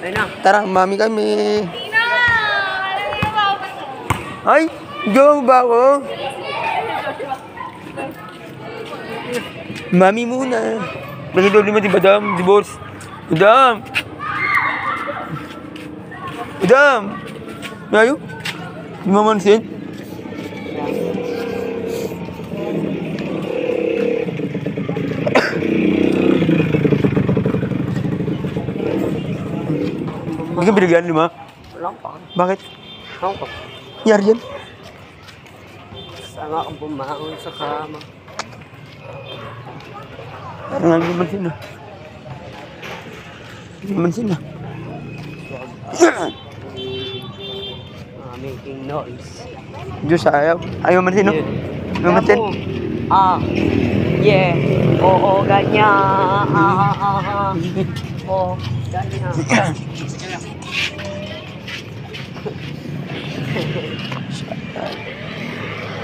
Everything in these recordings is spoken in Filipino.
Ayun na. Tara, mami kami. Ay, go ba ako? Mami muna. Bakit doon naman di madam? Di boss? Madam! Madam! Ayaw? Di mamansin? Hindi ka binigyan, di ba? Wala pa. Bakit? Ako pa. Yari yan? Sama kang bumangon sa kama. Parang nga mamansin na. Mamansin na. Making noise. Diyos, ayaw. Ayaw mamansin, no? Mamansin. Yeah. Oo, ganyan. Oo, ganyan.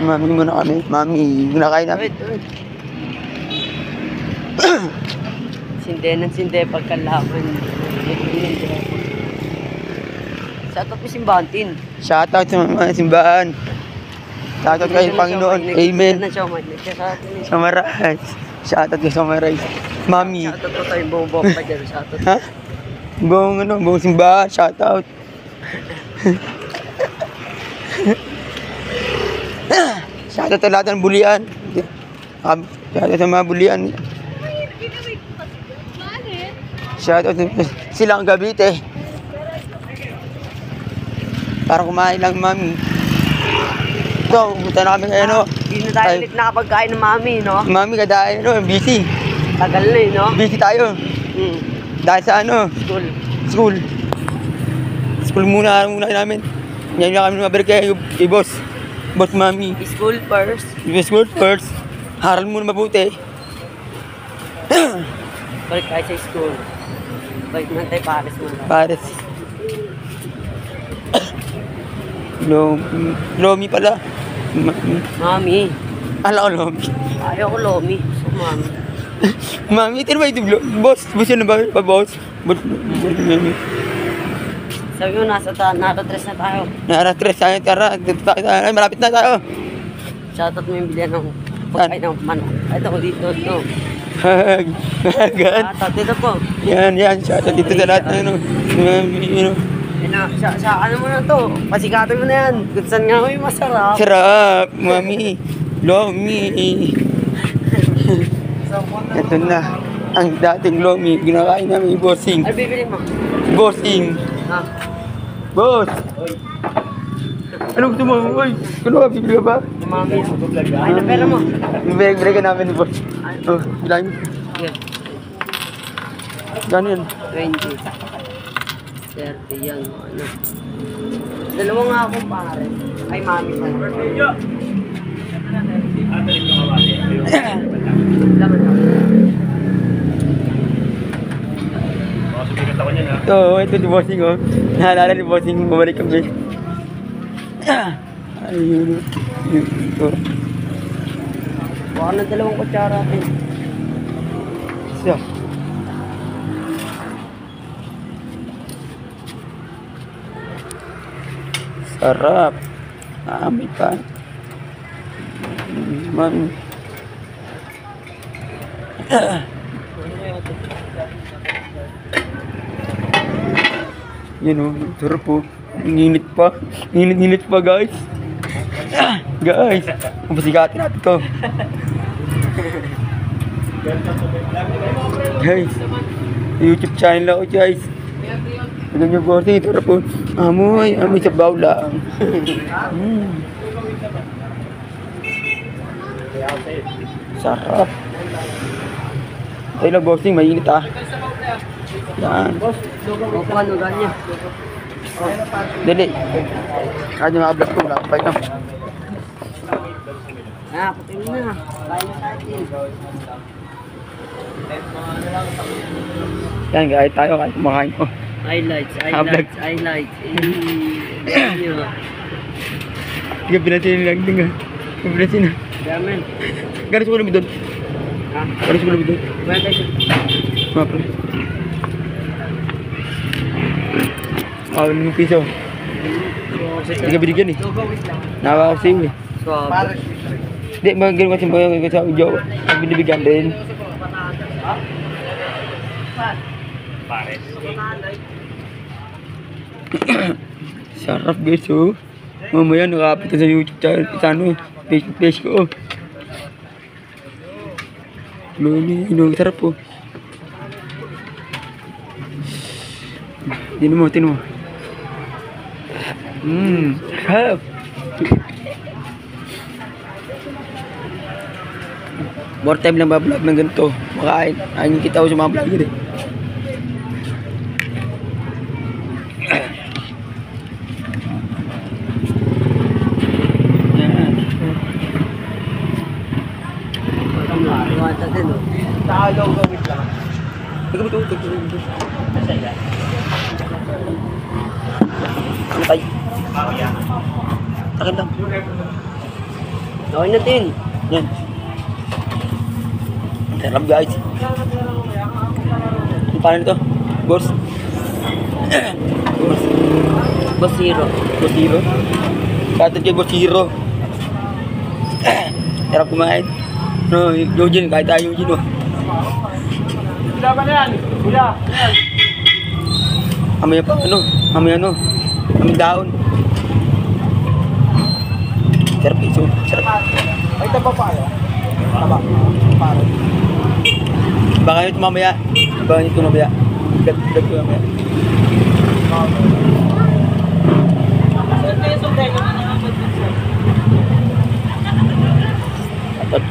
Mami muna kami. Mami, nakain namin. Wait. Sinde ng sinde pagkalaman. Shoutout mo simbahan, Tin. Shoutout sa mga simbahan. Shoutout kay Panginoon. Amen. Samarais. Shoutout kay Samarais. Mami. Shoutout ko tayong buong pa dyan. Shoutout. Ha? Buong simbahan. Shoutout. Shoutout sa lahat ng bulian. Shoutout sa mga bulian. Shoutout silang Cavite. Para kumain lang, mami. So, punta na kami kayo, no? Hindi na tayo ulit nakapagkain ng mami, no? Mami, kadaan, no? Busy. Tagal na no? Busy tayo. Dahil sa ano? School. School muna namin. Ngayon na kami mabalik kay boss. Boss, mami. School first. School first. Haral muna mabuti. Balik tayo sa school. Balik naman tayo Paris muna. Paris. Lomi pala. Mami. Ala ko Lomi. Ayaw ko Lomi. So, mami. Mami, ito ba ito? Boss yun na ba? Boss? Mami. Sabi mo, naratres na tayo. Naratres tayo, tara. Malapit na tayo. Shoutout mo yung bilyan ng pagkain ng manok. Ito ko dito, no? Gan. Dito po. Yan. Shoutout dito sa lahat na ano. Sa ano mo na to? Pasikatan mo na yan. Kung saan nga may masarap. Sarap, mami. Lomi. Ito na. Ang dating Lomi. Ginakain namin yung bossing. Ano bibili mo? Bossing. Ha? Boss! Anong gusto mo? Uy, ano ka? Bibili ka ba? Mami. Ay, na pera mo. Break ka namin ni boss. Oh, bilangin. Yeah. Gano'n yan? 20. 30 yan. Ano? Dalawa nga ako pare. Ay, mami pa. Ito ni bossing, oh. Naalala ni bossing, bumalik kami. Ayun. Ito. Baka na dalawang kutsara atin. So. Sarap. May pa. Mami. Yan o, sarap po. Init pa. Init pa, guys. Guys, mapasigatin natin to. Guys, YouTube channel ako, guys. Tignan nyo po, sarap po. Amoy sa bawla. Sarap. Tayo lang, bossing, mainit ah. Yan. Opo, ano ganyan? Dali. Kaya nga vlog ko, wala pa ito. Putin na. Kain na natin. Yan, kahit tayo, kahit kumakain ko. Highlights. Sige, pinasin lang din nga. Pinasin na. Damen. Garis ko namin doon. Ha? Garis ko namin doon. Wala tayo. Mapre. Nakakawin ng piso. Hindi ka binigyan eh. Nakakawin sa'yo eh. Swabe. Hindi, magiging kasi mga sa video. Binibigyan din. Sarap guys oh. Mamaya nakapit ka sa YouTube channel. Sa ano, page ko oh. Luli, sarap oh. Tinan mo. Sarap. More time lang ba-vlog ng ganito. Makain. Ayun kita ko sa mga vlogger eh. Tagaw gawin lang. Ano tayo? Takip lang. Gawin natin. Yan. Sarap guys. Paano nito? Boss? Boss Hero. Boss Hero? Katad kay Boss Hero. Sarap kumain. No, Eugene, kahit tayo Eugene oh. Kuya ba na yan? Kuya! Amaya pa ano? Amaya daon. Sarap iso. Sarap. Ay, taba pa kayo? Taba. Paro. Baka ito mamaya. Dag ko mamaya. Apat.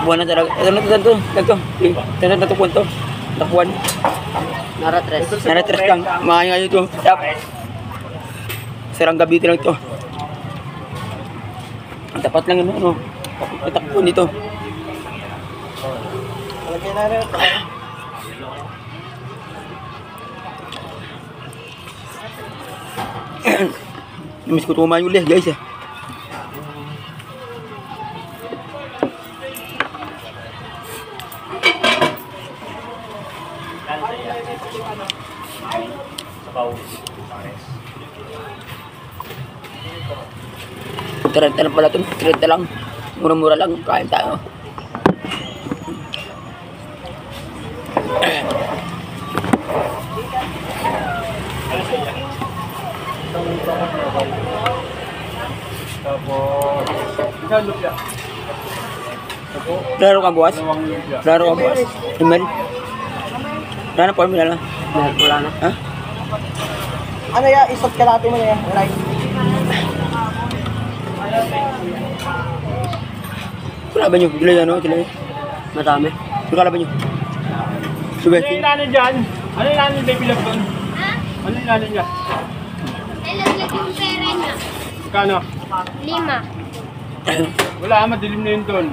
Buwan na talaga. Ito na kwento. Takuan. Naratres. Naratres lang. Makanya ngayon ito. Sarang gabi lang ito. Ang tapat lang yun, ano. Tatakpuan dito. Lagyan na rin. Namiss ko tumayo ulit, guys. Trenta lang pala ito. 30 lang. Mura-mura lang. Kain tayo. Laro ka bukas? Laro ka bukas? Email? Wala na formula lang. Wala na. Ha? Ano ya? Isot ka natin mo na yan. Right. Kalaban nyo? Sila yan, no? Sila yan. Madami. Sila kalaban nyo? Subay. Ano yung inanin dyan? Ano yung inanin baby love doon? Ha? Ano yung inanin dyan? Nalagyan yung pera niya. Kano? 5. Wala, madilim na yun doon.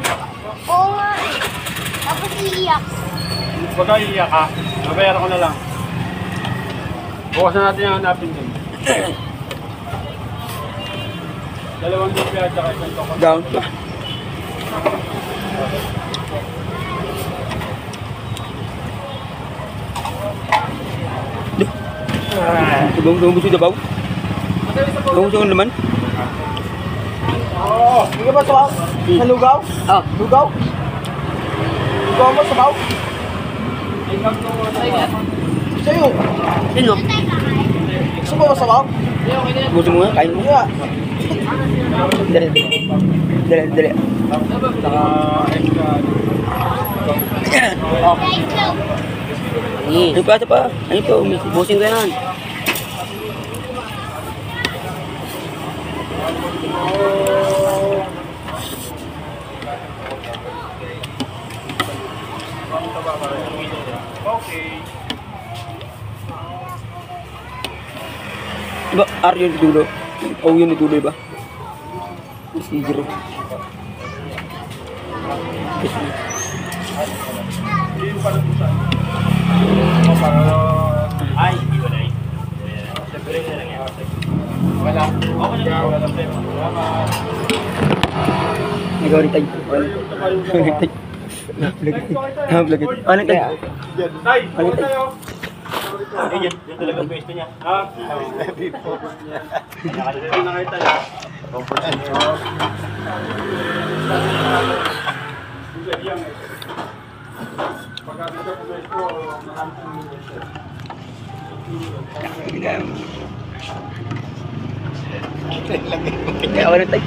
Oo nga. Tapos iiyak. Huwag ka iiyak ha. Mabayaran ko na lang. Bukas na natin yung hanapin doon. 2 lupi at saka isang toko. Down pa. Tubong buso dabaw. Tubong buso naman. Oo. Hindi ka ba sabaw? Sa lugaw? Oh. Lugaw? Lugaw mo sabaw? Sa'yo. Sino? Gusto mo ba sabaw? Buso mo nga, kain mo. Yeah. Dali. Saka extra. Oh. Ni. Ano pa, ito pa? Ano ito? Busing ko yan. Okay. Diba, R yun itulo? O yun itulo ba? Si Jiro. Ay, hindi ba na eh? Siyempre na lang yan. Wala. Okay na wala na problema. Salamat. Nagawa rin tayo. Vlog ito. Ano tayo? Tay, Ano ano tayo? tayo? Yan talaga ang pwesto niya. Ha? Nakalimutan na kayo tayo. Pagkakita ko guys ko, maraming Ano tayo?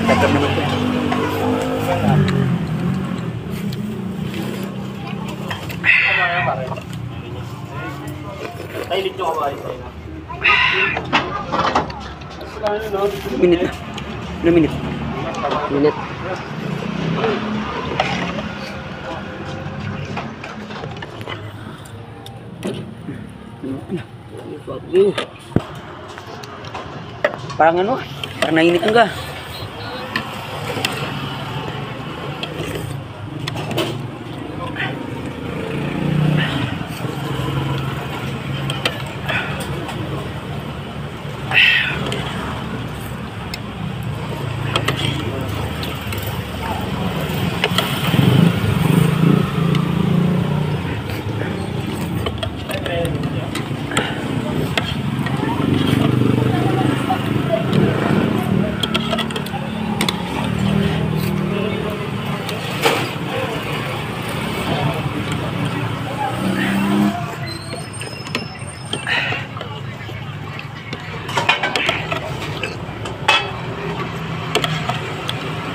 Tatap naman ito. Tayo lit yung kawali sa'yo na. Minute na. Ilang minute? Minute. Fuck you. Parang ano? Parang nainitan ka.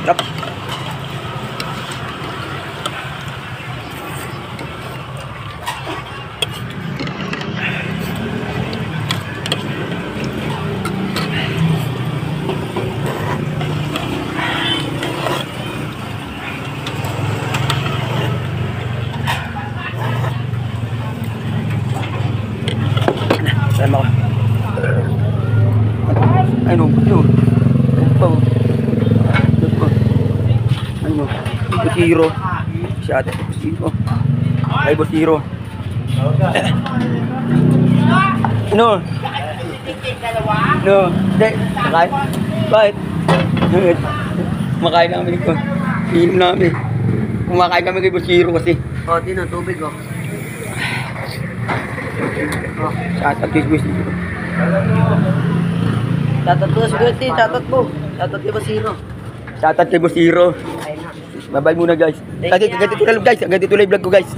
Drop. Sama ko. Ano? Ano? Bosiro. Si ate. Bosiro. Ay, Bosiro. No. No. Hindi. Makain. Bakit? Makain namin ito. Inom namin. Kumakain kami kay Bosiro kasi. O, Tino, tubig oh. Shoutout kay Bosiro. Tatat mo si Guti, tatat mo. Tatat kay Basiro. Shoutout kay Bosiro. Bye-bye muna guys. Ganito lang guys. Ganito lang vlog ko guys.